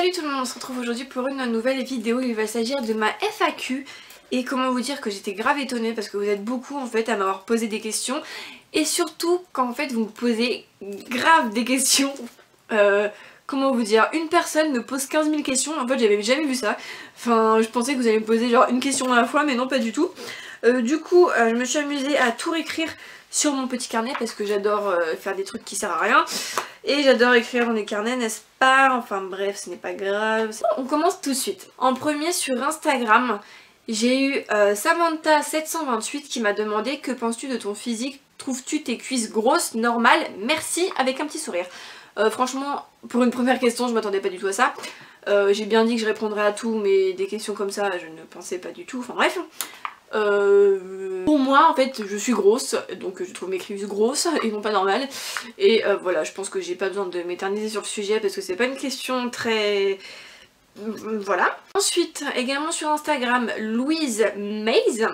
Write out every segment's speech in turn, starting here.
Salut tout le monde, on se retrouve aujourd'hui pour une nouvelle vidéo. Il va s'agir de ma FAQ. Et comment vous dire que j'étais grave étonnée parce que vous êtes beaucoup en fait à m'avoir posé des questions. Et surtout quand en fait vous me posez grave des questions. Comment vous dire, une personne me pose 15 000 questions, en fait j'avais jamais vu ça. Enfin je pensais que vous alliez me poser genre une question à la fois mais non pas du tout. Du coup je me suis amusée à tout réécrire sur mon petit carnet parce que j'adore faire des trucs qui servent à rien. Et j'adore écrire dans des carnets, n'est-ce pas? Enfin bref, ce n'est pas grave. On commence tout de suite. En premier sur Instagram, j'ai eu Samantha728 qui m'a demandé: que penses-tu de ton physique? Trouves-tu tes cuisses grosses, normales? Merci, avec un petit sourire. Franchement, pour une première question, je m'attendais pas du tout à ça. J'ai bien dit que je répondrais à tout, mais des questions comme ça, je ne pensais pas du tout. Enfin bref. Pour moi en fait je suis grosse, donc je trouve mes cuisses grosses et non pas normales. Et voilà, je pense que j'ai pas besoin de m'éterniser sur le sujet parce que c'est pas une question très... Voilà. Ensuite, également sur Instagram, Louise Maze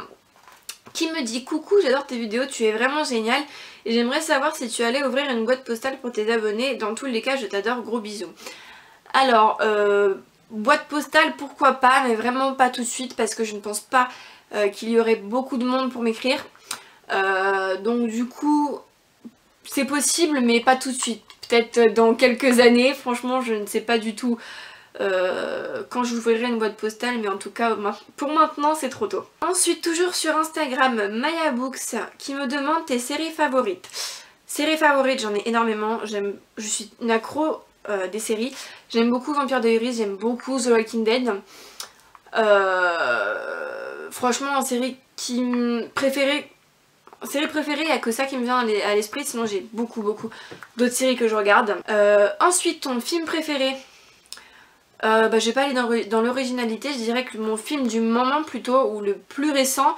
qui me dit: coucou, j'adore tes vidéos, tu es vraiment géniale et j'aimerais savoir si tu allais ouvrir une boîte postale pour tes abonnés. Dans tous les cas, je t'adore, gros bisous. Alors, boîte postale, pourquoi pas, mais vraiment pas tout de suite parce que je ne pense pas qu'il y aurait beaucoup de monde pour m'écrire. Donc du coup, c'est possible, mais pas tout de suite. Peut-être dans quelques années, franchement, je ne sais pas du tout quand j'ouvrirai une boîte postale, mais en tout cas, pour maintenant, c'est trop tôt. Ensuite, toujours sur Instagram, Maya Books qui me demande tes séries favorites. Séries favorites, j'en ai énormément. Je suis une accro des séries. J'aime beaucoup Vampire Diaries, j'aime beaucoup The Walking Dead. Franchement, en série préférée, il n'y a que ça qui me vient à l'esprit, sinon j'ai beaucoup d'autres séries que je regarde. Ensuite, ton film préféré? Je vais pas aller dans l'originalité, je dirais que mon film du moment plutôt, ou le plus récent,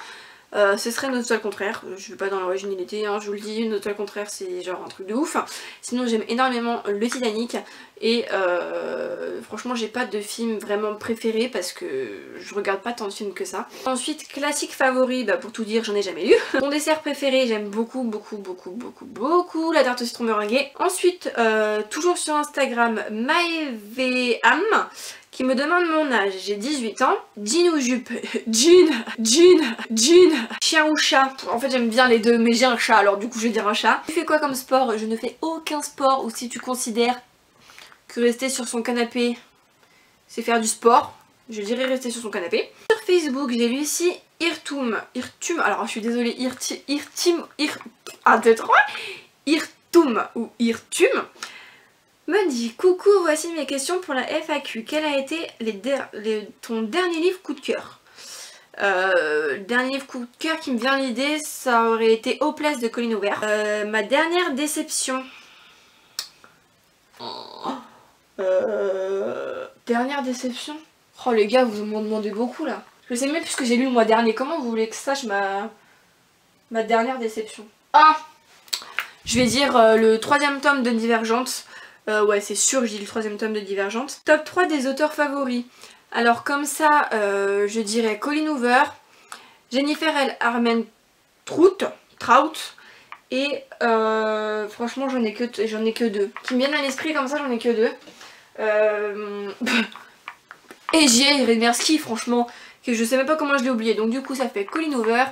ce serait Une étoile contraire. Je vais pas dans l'originalité, hein, je vous le dis, Une étoile contraire c'est genre un truc de ouf. Sinon j'aime énormément le Titanic et franchement j'ai pas de film vraiment préféré parce que je regarde pas tant de films que ça. Ensuite, classique favori, pour tout dire j'en ai jamais eu. Mon dessert préféré, j'aime beaucoup la tarte au citron meringuée. Ensuite, toujours sur Instagram, Maeveam qui me demande mon âge. J'ai 18 ans. Jean ou jupe? Jean. Chien ou chat? En fait j'aime bien les deux, mais j'ai un chat, alors du coup je vais dire un chat. Tu fais quoi comme sport? Je ne fais aucun sport. Ou si tu considères que rester sur son canapé c'est faire du sport, je dirais rester sur son canapé. Sur Facebook, j'ai Lucie Irtum, alors je suis désolée, Irtum ou Irtum me dit: coucou, voici mes questions pour la FAQ. Quel a été ton dernier livre coup de cœur? Le dernier livre coup de cœur qui me vient à l'idée, ça aurait été Hopeless de Colleen Hoover. Ma dernière déception. Dernière déception. Oh les gars, vous m'en demandez beaucoup là. Je sais même plus ce que j'ai lu le mois dernier. Comment vous voulez que je sache ma dernière déception? Ah, je vais dire le 3e tome de Divergente. Ouais, c'est sûr, j'ai le 3e tome de Divergente. Top 3 des auteurs favoris. Alors comme ça, je dirais Colleen Hoover, Jennifer L. Armentrout, et franchement j'en ai que deux. Qui me viennent à l'esprit comme ça, j'en ai que deux. Et J.A. Redmerski, franchement, que je sais même pas comment je l'ai oublié. Donc du coup ça fait Colleen Hoover,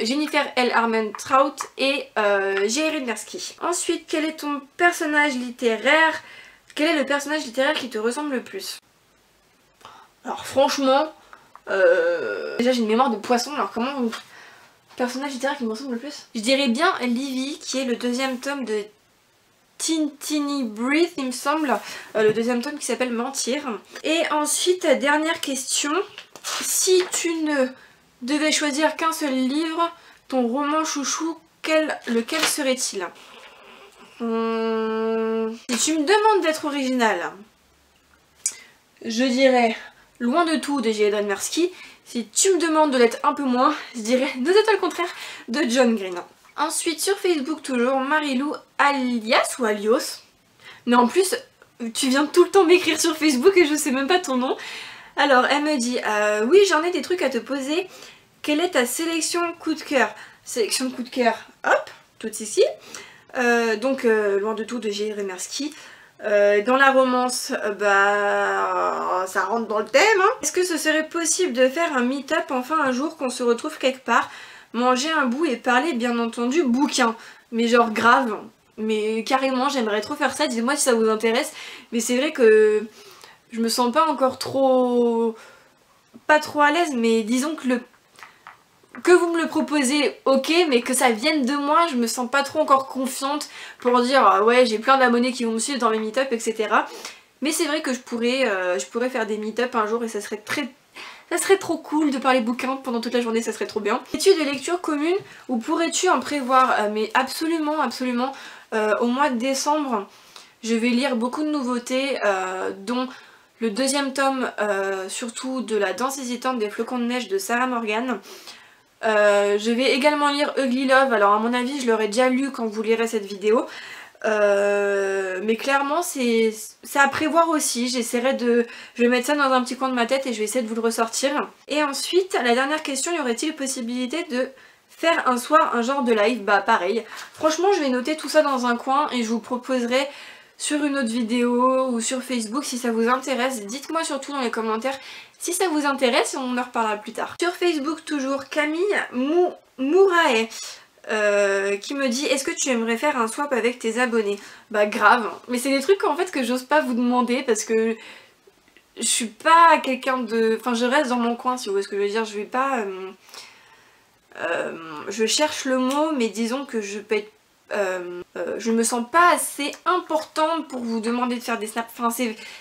Jennifer L. Armentrout et J.A. Redmerski. Ensuite, quel est ton personnage littéraire? Quel est le personnage littéraire qui te ressemble le plus? Alors franchement, déjà j'ai une mémoire de poisson, alors comment... Personnage littéraire qui me ressemble le plus? Je dirais bien Livy, qui est le 2e tome de Tiny Breath, il me semble. Le 2e tome qui s'appelle Mentir. Et ensuite, dernière question. Si tu ne devais choisir qu'un seul livre, ton roman chouchou, lequel serait-il? Si tu me demandes d'être original, je dirais Loin de tout de J.A. Redmerski. Si tu me demandes de l'être un peu moins, je dirais Deux étoiles contraires de John Green. Ensuite sur Facebook toujours, Marilou alias ou Alios. Non, en plus tu viens tout le temps m'écrire sur Facebook et je sais même pas ton nom. Alors elle me dit oui, j'en ai des trucs à te poser. Quelle est ta sélection coup de cœur? Sélection de coup de cœur, hop, tout ici. Donc Loin de tout de J.A. Redmerski. Dans la romance, bah ça rentre dans le thème. Hein. Est-ce que ce serait possible de faire un meet-up enfin un jour qu'on se retrouve quelque part, manger un bout et parler bien entendu bouquin, mais genre grave, mais carrément j'aimerais trop faire ça, dites-moi si ça vous intéresse, mais c'est vrai que je me sens pas encore trop... pas trop à l'aise, mais disons que vous me le proposez, ok, mais que ça vienne de moi, je me sens pas trop encore confiante pour dire ouais j'ai plein d'abonnés qui vont me suivre dans mes meet-up, etc. Mais c'est vrai que je pourrais faire des meet-up un jour et ça serait trop cool de parler bouquins pendant toute la journée, ça serait trop bien. As-tu des lectures communes ou pourrais-tu en prévoir? Mais absolument, absolument. Au mois de décembre, je vais lire beaucoup de nouveautés, dont le deuxième tome, surtout de La danse hésitante des flocons de neige de Sarah Morgan. Je vais également lire Ugly Love, alors à mon avis je l'aurai déjà lu quand vous lirez cette vidéo. Mais clairement c'est à prévoir aussi, j'essaierai de... Je vais mettre ça dans un petit coin de ma tête et je vais essayer de vous le ressortir. Et ensuite, la dernière question, y aurait-il possibilité de faire un soir un genre de live? Bah pareil. Franchement je vais noter tout ça dans un coin et je vous proposerai sur une autre vidéo ou sur Facebook si ça vous intéresse. Dites-moi surtout dans les commentaires si ça vous intéresse et on en reparlera plus tard. Sur Facebook toujours, Camille Mourae qui me dit: est-ce que tu aimerais faire un swap avec tes abonnés? Bah grave, mais c'est des trucs en fait que j'ose pas vous demander parce que je suis pas quelqu'un de... Enfin je reste dans mon coin si vous voyez ce que je veux dire, je vais pas... je cherche le mot mais disons que je peux être... je me sens pas assez importante pour vous demander de faire des snaps. Enfin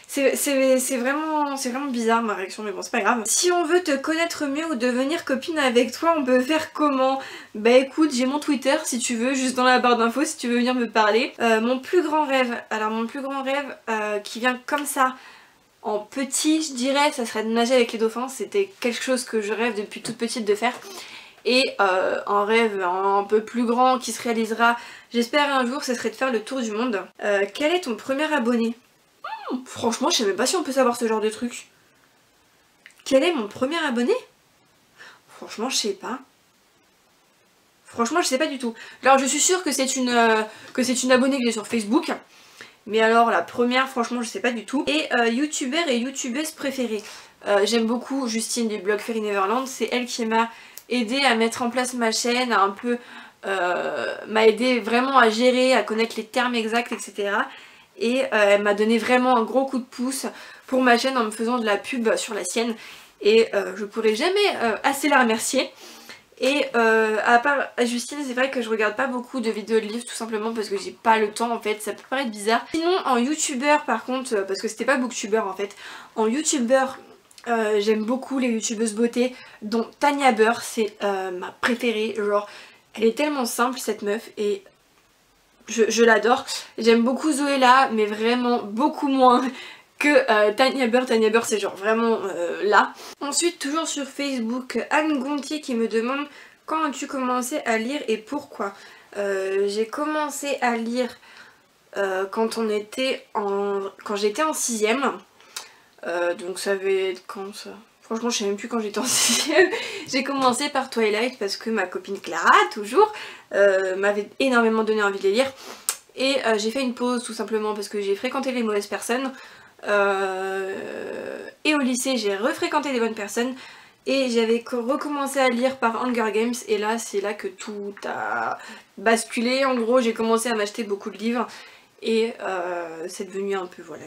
c'est vraiment bizarre ma réaction, mais bon c'est pas grave. Si on veut te connaître mieux ou devenir copine avec toi, on peut faire comment? Bah écoute, j'ai mon Twitter si tu veux, juste dans la barre d'infos si tu veux venir me parler. Mon plus grand rêve, alors mon plus grand rêve qui vient comme ça en petit je dirais, ça serait de nager avec les dauphins. C'était quelque chose que je rêve depuis toute petite de faire. Et un rêve un peu plus grand qui se réalisera, j'espère un jour, ce serait de faire le tour du monde. Quel est ton premier abonné? Franchement, je sais même pas si on peut savoir ce genre de truc. Quel est mon premier abonné? Franchement, je sais pas. Franchement, je sais pas du tout. Alors, je suis sûre que c'est une abonnée que j'ai sur Facebook. Mais alors, la première, franchement, je sais pas du tout. Et youtubeur et youtubeuse préférée. J'aime beaucoup Justine du blog Fairy Neverland. C'est elle qui m'a aidé à mettre en place ma chaîne, à un peu... m'a aidé vraiment à gérer, à connaître les termes exacts, etc. Et elle m'a donné vraiment un gros coup de pouce pour ma chaîne en me faisant de la pub sur la sienne. Et je pourrais jamais assez la remercier. Et à part Justine, c'est vrai que je regarde pas beaucoup de vidéos de livres tout simplement parce que j'ai pas le temps en fait, ça peut paraître bizarre. Sinon en youtubeur par contre, parce que c'était pas booktubeur en fait, en youtubeur j'aime beaucoup les youtubeuses beauté, dont Tania Burr, c'est ma préférée, genre elle est tellement simple cette meuf et je l'adore. J'aime beaucoup Zoéla mais vraiment beaucoup moins que Tania Burr. Tania Burr c'est genre vraiment là. Ensuite toujours sur Facebook, Anne Gontier qui me demande: quand as-tu commencé à lire et pourquoi? J'ai commencé à lire quand j'étais en 6ème. Donc ça va être quand ça? Franchement je sais même plus quand j'étais en 6ème. J'ai commencé par Twilight parce que ma copine Clara, toujours, m'avait énormément donné envie de les lire. Et j'ai fait une pause tout simplement parce que j'ai fréquenté les mauvaises personnes. Et au lycée j'ai refréquenté les bonnes personnes. Et j'avais recommencé à lire par Hunger Games et là c'est là que tout a basculé. En gros j'ai commencé à m'acheter beaucoup de livres. Et c'est devenu un peu voilà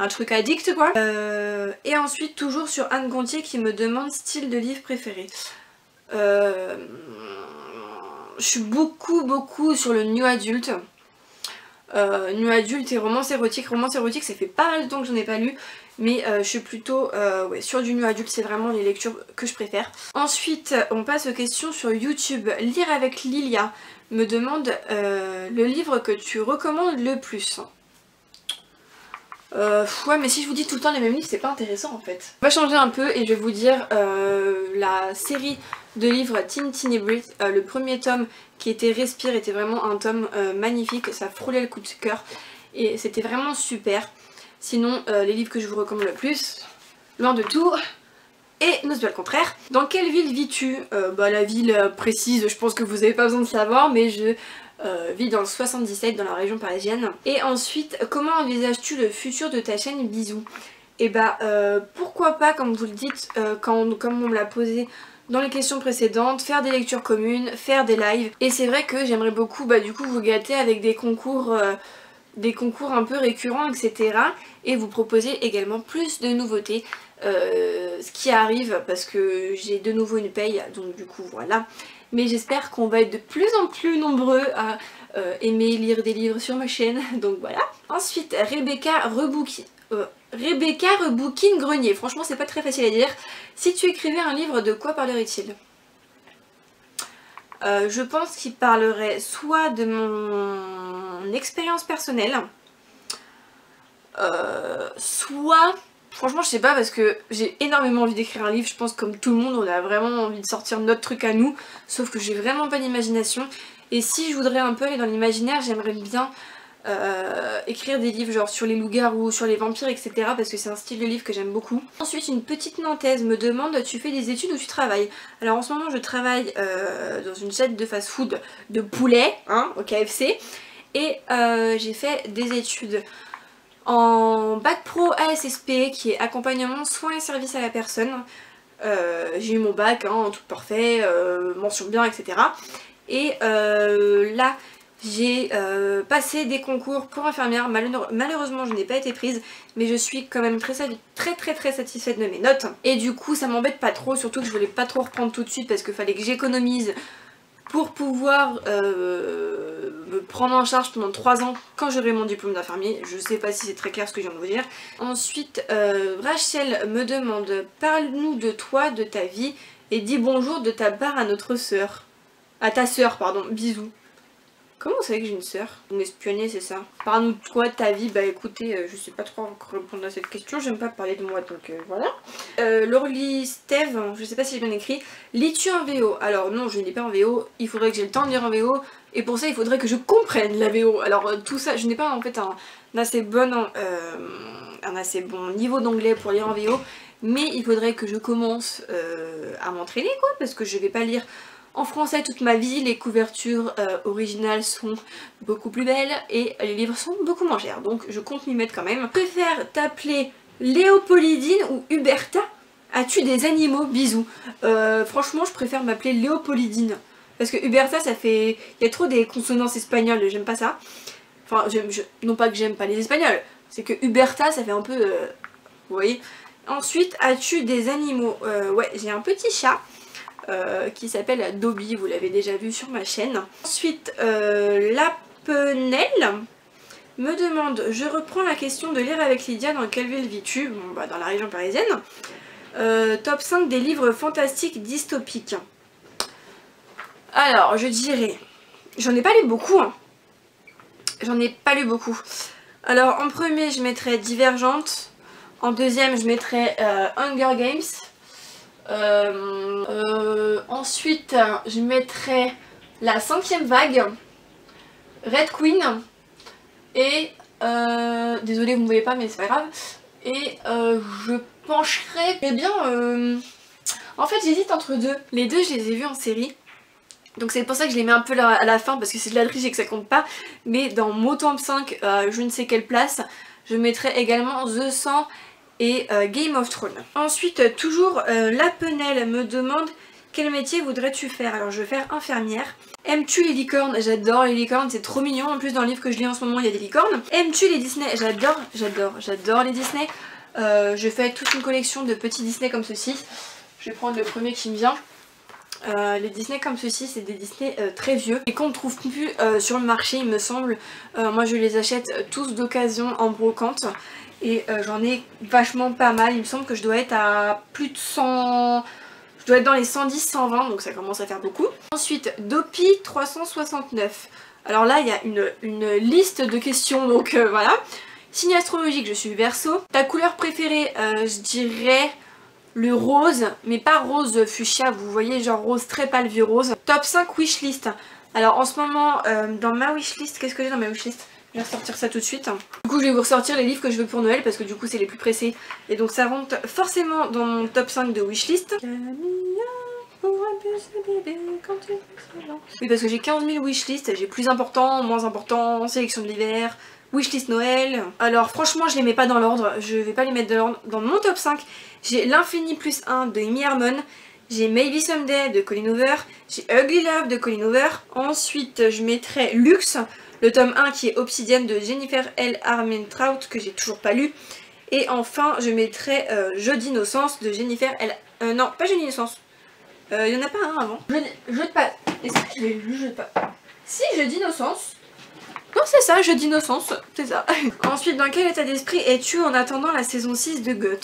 un truc addict quoi. Et ensuite toujours sur Anne Gontier qui me demande style de livre préféré. Je suis beaucoup sur le new adulte. New adulte et romance érotique. Romance érotique ça fait pas mal de temps que j'en ai pas lu. Mais je suis plutôt ouais, sur du new adulte, c'est vraiment les lectures que je préfère. Ensuite on passe aux questions sur YouTube. Lire avec Lilia me demande le livre que tu recommandes le plus. Ouais mais si je vous dis tout le temps les mêmes livres c'est pas intéressant en fait. On va changer un peu et je vais vous dire la série de livres Teen Tiny Breath, le premier tome qui était Respire était vraiment un tome magnifique, ça frôlait le coup de cœur et c'était vraiment super. Sinon les livres que je vous recommande le plus, loin de tout, et n'ose pas le contraire. Dans quelle ville vis-tu? Bah la ville précise je pense que vous avez pas besoin de savoir mais je vit dans le 77 dans la région parisienne. Et ensuite, comment envisages-tu le futur de ta chaîne Bisous? Et bah pourquoi pas, comme vous le dites, comme on me l'a posé dans les questions précédentes, faire des lectures communes, faire des lives. Et c'est vrai que j'aimerais beaucoup du coup vous gâter avec des concours un peu récurrents, etc. Et vous proposer également plus de nouveautés. Ce qui arrive parce que j'ai de nouveau une paye, donc du coup voilà. Mais j'espère qu'on va être de plus en plus nombreux à aimer lire des livres sur ma chaîne, donc voilà. Ensuite, Rebecca Rebouquine Grenier, franchement c'est pas très facile à dire. Si tu écrivais un livre, de quoi parlerait-il? Je pense qu'il parlerait soit de mon expérience personnelle, soit... Franchement je sais pas, parce que j'ai énormément envie d'écrire un livre, je pense comme tout le monde on a vraiment envie de sortir notre truc à nous, sauf que j'ai vraiment pas d'imagination. Et si je voudrais un peu aller dans l'imaginaire, j'aimerais bien écrire des livres genre sur les loups-garous, sur les vampires, etc. parce que c'est un style de livre que j'aime beaucoup. Ensuite, une petite Nantaise me demande, tu fais des études ou tu travailles? Alors en ce moment je travaille dans une chaîne de fast-food de poulet, hein, au KFC, et j'ai fait des études en bac pro ASSP qui est accompagnement, soins et services à la personne. J'ai eu mon bac, hein, tout parfait, mention bien, etc. Et là j'ai passé des concours pour infirmière. Malheureusement je n'ai pas été prise, mais je suis quand même très satisfaite de mes notes. Et du coup ça m'embête pas trop, surtout que je voulais pas trop reprendre tout de suite parce qu'il fallait que j'économise pour pouvoir me prendre en charge pendant 3 ans quand j'aurai mon diplôme d'infirmier. Je sais pas si c'est très clair ce que je viens de vous dire. Ensuite, Rachel me demande, parle-nous de toi, de ta vie, et dis bonjour de ta part à notre sœur. À ta sœur, pardon, bisous. Comment vous savez que j'ai une sœur? Vous m'espionnez, c'est ça? Parle-nous de quoi, de ta vie? Bah écoutez, je sais pas trop encore répondre à cette question, j'aime pas parler de moi, donc voilà. Laurely Steve, je sais pas si j'ai bien écrit. Lis-tu en VO? Alors non, je ne lis pas en VO, il faudrait que j'ai le temps de lire en VO, et pour ça il faudrait que je comprenne la VO. Alors tout ça, je n'ai pas en fait un assez bon niveau d'anglais pour lire en VO, mais il faudrait que je commence à m'entraîner quoi, parce que je vais pas lire en français toute ma vie, les couvertures originales sont beaucoup plus belles et les livres sont beaucoup moins chers, donc je compte m'y mettre quand même. Je préfère t'appeler Léopoldine ou Huberta? As-tu des animaux? Bisous. Franchement je préfère m'appeler Léopoldine, parce que Huberta ça fait... il y a trop des consonances espagnoles, j'aime pas ça. Enfin, non pas que j'aime pas les espagnols, c'est que Huberta ça fait un peu... vous voyez. Ensuite, as-tu des animaux? Ouais, j'ai un petit chat. Qui s'appelle Dobby, vous l'avez déjà vu sur ma chaîne. Ensuite, Lapenel me demande, je reprends la question de lire avec Lydia, dans quelle ville vis-tu? Bon, bah, dans la région parisienne. Top 5 des livres fantastiques dystopiques. Alors, je dirais, j'en ai pas lu beaucoup, hein. J'en ai pas lu beaucoup. Alors, en premier, je mettrais Divergente. En deuxième, je mettrais Hunger Games. Ensuite je mettrai la 5e vague, Red Queen, et désolée vous ne voyez pas mais c'est pas grave, et je pencherai, eh bien en fait j'hésite entre deux, les deux je les ai vus en série, donc c'est pour ça que je les mets un peu à la fin parce que c'est de la triche et que ça compte pas, mais dans mon top 5 je ne sais quelle place, je mettrai également The 100 et Game of Thrones. Ensuite, toujours Lapenel me demande quel métier voudrais-tu faire? Alors je vais faire infirmière. Aimes-tu les licornes? J'adore les licornes, c'est trop mignon. En plus dans le livre que je lis en ce moment il y a des licornes. Aimes-tu les Disney? J'adore les Disney. Je fais toute une collection de petits Disney comme ceci. Je vais prendre le premier qui me vient. Les Disney comme ceci, c'est des Disney très vieux et qu'on ne trouve plus sur le marché il me semble. Moi je les achète tous d'occasion en brocante. Et j'en ai vachement pas mal, il me semble que je dois être à plus de 100... Je dois être dans les 110-120, donc ça commence à faire beaucoup. Ensuite, Dopi 369. Alors là, il y a une liste de questions, donc voilà. Signe astrologique, je suis Verseau. Ta couleur préférée, je dirais le rose, mais pas rose fuchsia, vous voyez, genre rose très pâle, vieux rose. Top 5 wishlist. Alors en ce moment, dans ma wishlist, qu'est-ce que j'ai dans ma wishlist? Je vais ressortir ça tout de suite. Du coup je vais vous ressortir les livres que je veux pour Noël parce que du coup c'est les plus pressés. Et donc ça rentre forcément dans mon top 5 de wishlist. Camilla, pour un peu ce bébé quand tu fais non. Oui, parce que j'ai 15 000 wishlists, j'ai plus important, moins important, sélection de l'hiver, wishlist Noël. Alors franchement je les mets pas dans l'ordre, je vais pas les mettre dans l'ordre. Dans mon top 5, j'ai l'Infini plus 1 de Amy Harmon, j'ai Maybe Someday de Colleen Hoover, j'ai Ugly Love de Colleen Hoover. Ensuite je mettrai Luxe, le tome 1 qui est Obsidian de Jennifer L. Armentrout que j'ai toujours pas lu. Et enfin je mettrai Jeu d'innocence de Jennifer L. Non, pas Jeu d'innocence. Il y en a pas un avant. Jeu de pas. Est-ce que je l'ai lu, Jeu de pas? Si, Jeu d'innocence. Non, c'est ça, Jeu d'innocence, c'est ça. Ensuite, dans quel état d'esprit es-tu en attendant la saison 6 de GOT?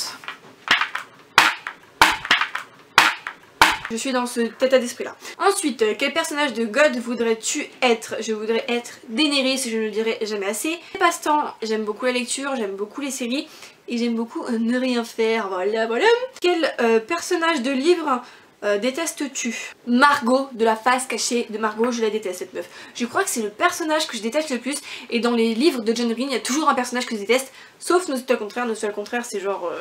Je suis dans cet état d'esprit là. Ensuite, quel personnage de God voudrais-tu être? Je voudrais être Daenerys, je ne le dirai jamais assez. Passe-temps, j'aime beaucoup la lecture, j'aime beaucoup les séries et j'aime beaucoup ne rien faire, voilà voilà. Quel personnage de livre détestes-tu? Margot, de la face cachée de Margot, je la déteste cette meuf. Je crois que c'est le personnage que je déteste le plus et dans les livres de John Green, il y a toujours un personnage que je déteste, sauf No Suite au contraire, No Suite au contraire c'est genre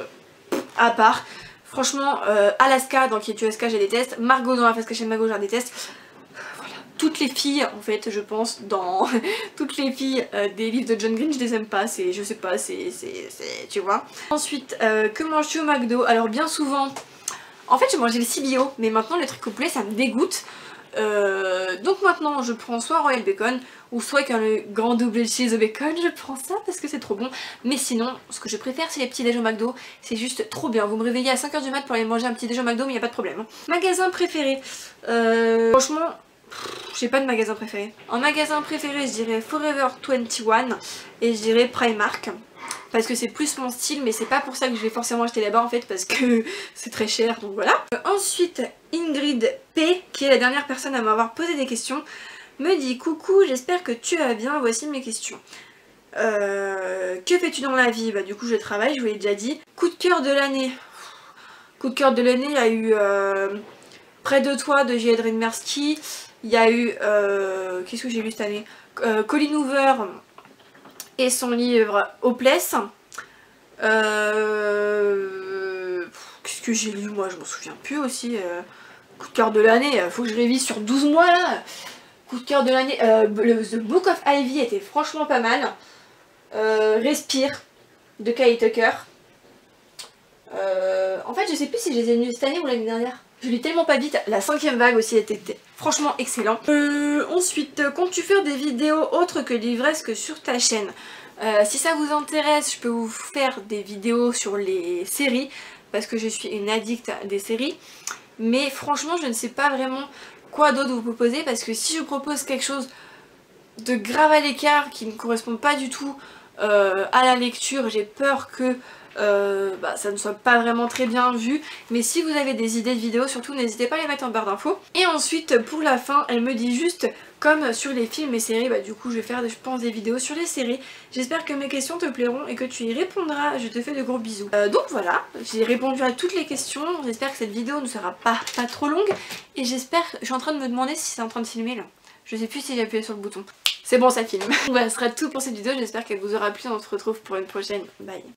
à part. Franchement, Alaska dans Qui es-tu Alaska, je la déteste. Margot dans la face cachée de Margot, je la déteste. Voilà. Toutes les filles, en fait, je pense, dans toutes les filles des livres de John Green, je les aime pas. C'est, je sais pas, c'est, tu vois. Ensuite, que manges-tu au McDo? Alors bien souvent, en fait, je mangeais le CBO, mais maintenant le truc au poulet, ça me dégoûte. Donc maintenant je prends soit Royal Bacon ou soit avec le grand double cheese au bacon, je prends ça parce que c'est trop bon. Mais sinon ce que je préfère c'est les petits déj au McDo, c'est juste trop bien. Vous me réveillez à 5 h du mat pour aller manger un petit déj au McDo mais y a pas de problème. Magasin préféré, franchement j'ai pas de magasin préféré. En magasin préféré je dirais Forever 21 et je dirais Primark. Parce que c'est plus mon style mais c'est pas pour ça que je vais forcément acheter là-bas en fait parce que c'est très cher donc voilà. Ensuite Ingrid P qui est la dernière personne à m'avoir posé des questions me dit coucou j'espère que tu vas bien, voici mes questions. Que fais-tu dans la vie? Bah du coup je travaille, je vous l'ai déjà dit. Coup de cœur de l'année. Coup de cœur de l'année il y a eu Près de toi de J.L. Redmerski. Il y a eu qu'est-ce que j'ai lu cette année? Colleen Hoover et son livre Hopeless. Qu'est-ce que j'ai lu moi? Je m'en souviens plus aussi. Coup de cœur de l'année, faut que je révise sur 12 mois là. Coup de cœur de l'année, The Book of Ivy était franchement pas mal. Respire de Kay Tucker. En fait je sais plus si je les ai lus cette année ou l'année dernière. Je lis tellement pas vite. La 5e vague aussi était franchement excellent. Ensuite, comptes-tu faire des vidéos autres que livresque sur ta chaîne? Si ça vous intéresse, je peux vous faire des vidéos sur les séries parce que je suis une addict des séries. Mais franchement, je ne sais pas vraiment quoi d'autre vous proposer parce que si je propose quelque chose de grave à l'écart qui ne correspond pas du tout à la lecture, j'ai peur que ça ne soit pas vraiment très bien vu. Mais si vous avez des idées de vidéos, surtout n'hésitez pas à les mettre en barre d'infos. Et ensuite pour la fin elle me dit juste comme sur les films et séries, du coup je vais faire je pense des vidéos sur les séries. J'espère que mes questions te plairont et que tu y répondras, je te fais de gros bisous. Donc voilà, j'ai répondu à toutes les questions, j'espère que cette vidéo ne sera pas trop longue. Et j'espère, je suis en train de me demander si c'est en train de filmer là. Je sais plus si j'ai appuyé sur le bouton. C'est bon ça filme. Voilà, ce sera tout pour cette vidéo, j'espère qu'elle vous aura plu, on se retrouve pour une prochaine. Bye.